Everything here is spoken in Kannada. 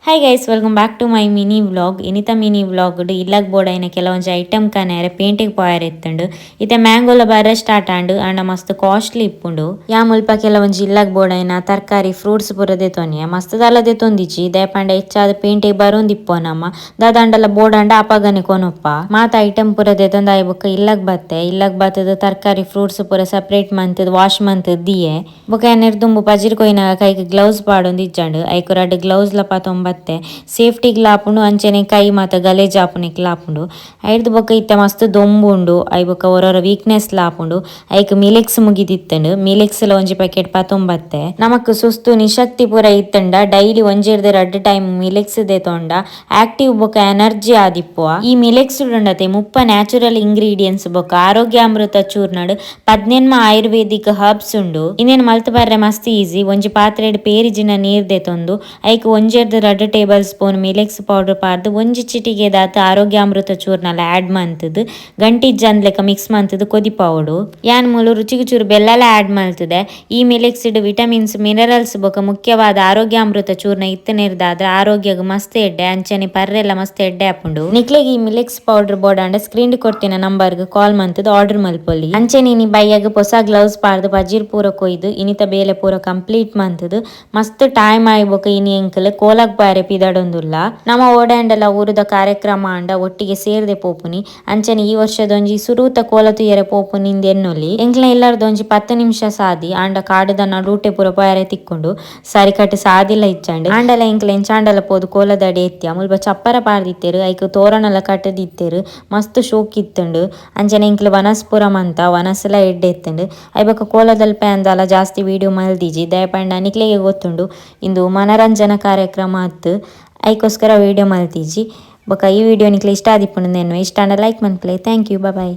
Hi guys, welcome back to my mini vlog. ಇನಿತ ಮಿನಿ ವ್ಲಾಗ್ ಇಲ್ಲಾಗ ಬೋಡೈನ ಕೆಲವೊಂಜಿ ಐಟಮ್ ಕನೆರೆ ಪೇಂಟಿಗೆ ಪೋಯರ್ ಎತ್ತುಂಡು. ಇತ್ತೆ ಮ್ಯಾಂಗೋಲ ಬರ ಸ್ಟಾರ್ಟ್ ಆಂಡು ಆಂಡ ಮಸ್ತ್ ಕಾಸ್ಟ್ಲಿ ಇಪ್ಪುಂಡು. ಯಾ ಮುಲ್ಪ ಕೆಲವೊಂಜಿ ಇಲ್ಲಾಗ ಬೋಡೈನ ತರಕಾರಿ ಫ್ರೂಟ್ಸ್ ಪೂರ ದೆತೊನಿಯ ಮಸ್ತ್ ದಾಲ ದೆತೊಂದಿಜಿ ದಾಯಪಂಡ ಹೆಚ್ಚಾದ ಪೇಂಟಿಗೆ ಬರೋಂದಿಪ್ಪೋನಮ್ಮ ದಾದಂಡಲ ಬೋಡಾಂಡ ಅಪಗನೆ ಕೊನೊಪ್ಪ ಮಾತ ಐಟಮ್ ಪೂರ ದೆತೊಂದು ಆಯ್ ಬೊಕ್ಕ ಇಲ್ಲಾಗ ಬತ್ತೆ ಇಲ್ಲಾಗ ಬತ್ತದ ತರಕಾರಿ ಫ್ರೂಟ್ಸ್ ಪೂರ ಸಪ್ರೇಟ್ ಮಂತದ ವಾಶ್ ಮಂತದ ದಿಯೆ ಬೊಕ ಏನೇರ್ ದುಂಬು ಪಜಿರ್ ಕೊಯ್ನಾಗ ಕೈಗೆ ಗ್ಲೌಸ್ ಪಾಡೊಂದು ಇಜ್ಜಂಡು ಐಕು ರಡ್ಡ್ ಗ್ಲೌಸ್ ಲ ಪಾತೊಂಬತ್ತೆ ಸೇಫ್ಟಿಗ್ ಲಾಪುಂಡು ಅಂಚನೆ ಕೈ ಮಾತ ಗಲೇಜ್ ಆಪುನಿಕ್ ಲಾಪುಂಡು. ಐರ್ದು ಬೊಕ ಇತ್ತೆ ಮಸ್ತ್ ದೊಂಬುಂಡು ಐ ಬೊಕ ಒರೊರ ವೀಕ್ನೆಸ್ ಲಾಪುಂಡು. ಐಕ್ ಮಿಲೆಕ್ಸ್ ಮುಗಿದಿತ್ತಂಡು ಮಿಲೆಕ್ಸ್ ಲ ಒಂಜಿ ಪ್ಯಾಕೆಟ್ ಪಾತೊಂಬತ್ತೆ. ನಮಕ್ ಸುಸ್ತು ನಿಶಕ್ತಿ ಪೂರ ಇತ್ತಂಡ ಡೈಲಿ ಒಂಜೆರ್ದೆ ರಡ್ಡ್ ಟೈಮ್ ಮಿಲೆಕ್ಸ್ ದೆತೊಂಡ ಆಕ್ಟಿವ್ ಬೊಕ ಎನರ್ಜಿ ಆದಿಪ್ಪುವ. ಈ ಮಿಲೆಕ್ಸ್ ಡುಂಡತೆ ಮುಪ್ಪ ನ್ಯಾಚುರಲ್ ಇಂಗ್ರೀಡಿಯೆಂಟ್ಸ್ ಬೊಕ ಆರೋಗ್ಯಾಮೃತ ಚೂರ್ನಡ್ 17 ಆಯುರ್ವೇದಿಕ್ ಹರ್ಬ್ಸ್ ಉಂಡು. ಇನ್ನೇನು ಮಲ್ತ್ ಬರ್ರೆ ಮಸ್ತ್ ಈಸಿ. ಒಂಜಿ ಪಾತ್ರೆಡ್ ಪೇರಿಜಿನ ನೀರ್ ದೆತೊಂದು ಐಕ್ ಒಂಜೆರ್ದು ರಡ್ಡ್ ಟೇಬಲ್ ಸ್ಪೂನ್ ಮಿಲೆಕ್ಸ್ ಪೌಡರ್ ಪಾರ್ದು ಒಂಜಿ ಚಿಟಿಗೆ ದಾತ ಆರೋಗ್ಯಾಮೃತ ಚೂರ್ನಲ ಆಡ್ ಮಂತುದು ಗಂಟಿಜ್ಜಂದ್ ಲೆಕ್ಕ ಮಿಕ್ಸ್ ಮಂತುದು ಕೊದಿಪವುಡು. ಯಾನ್ ಮೂಲು ರುಚಿಗೆ ಚೂರು ಬೆಲ್ಲಲ ಆಡ್ ಮಲ್ತುದೆ. ಈ ಮಿಲೆಕ್ಸ್ ಡ್ ವಿಟಮಿನ್ಸ್ ಮಿನರಲ್ಸ್ ಬೊಕ ಮುಖ್ಯವಾದ ಆರೋಗ್ಯಾಮೃತ ಚೂರ್ನ ಇತ್ತನೆರ್ದಾದ್ರ ಆರೋಗ್ಯಗ್ ಮಸ್ತ್ ಎಡ್ಡೆ ಅಂಚನೆ ಪರ್ರೆಲ್ಲ ಮಸ್ತ್ ಎಡ್ಡೆ ಆಪುಂಡು. ನಿಕ್ಲೆಗ್ ಈ ಮಿಲೆಕ್ಸ್ ಪೌಡರ್ ಬೋಡಾಂಡ ಸ್ಕ್ರೀನ್ ಕೊಟ್ಟಿನ ನಂಬರ್ಗ್ ಕಾಲ್ ಮಂತುದು ಆರ್ಡರ್ ಮಲ್ಪೊಲಿ. ಅಂಚನೆ ಇನಿ ಬೈಯಾಗ ಹೊಸ ಗ್ಲೌಸ್ ಪಾರ್ದು ಪಜಿರ್ ಪೂರ ಕೊಯ್ದು ಇನಿತ ಬೇಲೆ ಪೂರ ಕಂಪ್ಲೀಟ್ ಮಂತುದು ಮಸ್ತ್ ಟೈಮ್ ಆಯ್ ಬೊಕ ಇನಿ ಎಂಕಲ್ ಕೋಲಾಗ್ ಪಾರೆ ಪಿದಾಡೊಂದುಲ್ಲ. ನಮ ಓಡಾಂಡಲ ಊರುದ ಕಾರ್ಯಕ್ರಮ ಆಂಡ ಒಟ್ಟಿಗೆ ಸೇರ್ದೆ ಪೋಪುನಿ ಅಂಚನೆ ಈ ವರ್ಷದೊಂಜಿ ಸುರೂತ ಕೋಲ ತುಯ್ಯರೆ ಪೋಪುನಿ ಇಂದ್ ಎನ್ನೊಲಿ. ಎಂಕ್ಲ ಎಲ್ಲರದೊಂಜಿ 10 ನಿಮಿಷ ಸಾದಿ ಆಂಡ ಕಾಡುದ ನಡೂಟೆ ಪೂರ ಪೋಯರೆ ತಿಕ್ಕೊಂಡು ಸರಿ ಕಟ್ ಸಾದಿಲ ಇಜ್ಜಂಡ್ ಆಂಡಲ ಎಂಕ್ಲ ಎಂಚಾಂಡಲ ಪೋದು ಕೋಲದಡಿ ಎತ್ತಿ ಮುಲ್ಪ ಚಪ್ಪರ ಪಾರ್ದಿತ್ತೆರ್ ಐಕ್ ತೋರಣಲ ಕಟ್ಟದಿತ್ತೆರ್ ಮಸ್ತ್ ಶೋಕ್ ಇತ್ತುಂಡು. ಅಂಚನೆ ಎಂಕ್ಲ ವನಸ್ ಪೂರ ಮಂತ ವನಸ್ಲ ಎಡ್ಡೆ ಎತ್ತುಂಡು ಐ ಬೊಕ ಕೋಲದಲ್ಪ ಅಂದಾಲ ಜಾಸ್ತಿ ವಿಡಿಯೋ ಮಲ್ದಿಜಿ ದಯಪಂಡ ನಿಕ್ಲೆಗೆ ಗೊತ್ತುಂಡು ಇಂದು ಮನರಂಜನಾ ಕಾರ್ಯಕ್ರಮ ಅತ್ತು ಐಕೋಸ್ಕರ ವಿಡಿಯೋ ಮಲ್ತಿಜಿ. ಬೊಕ ಈ ವಿಡಿಯೋ ನಿಕ್ಲೆ ಇಷ್ಟ ಆದಿಪ್ಪುಂಡು ಎನ್ನುವೆ. ಇಷ್ಟ ಆಂಡ ಲೈಕ್ ಮನ್ಪುಲೆ. Thank you. ಬಾಯ್.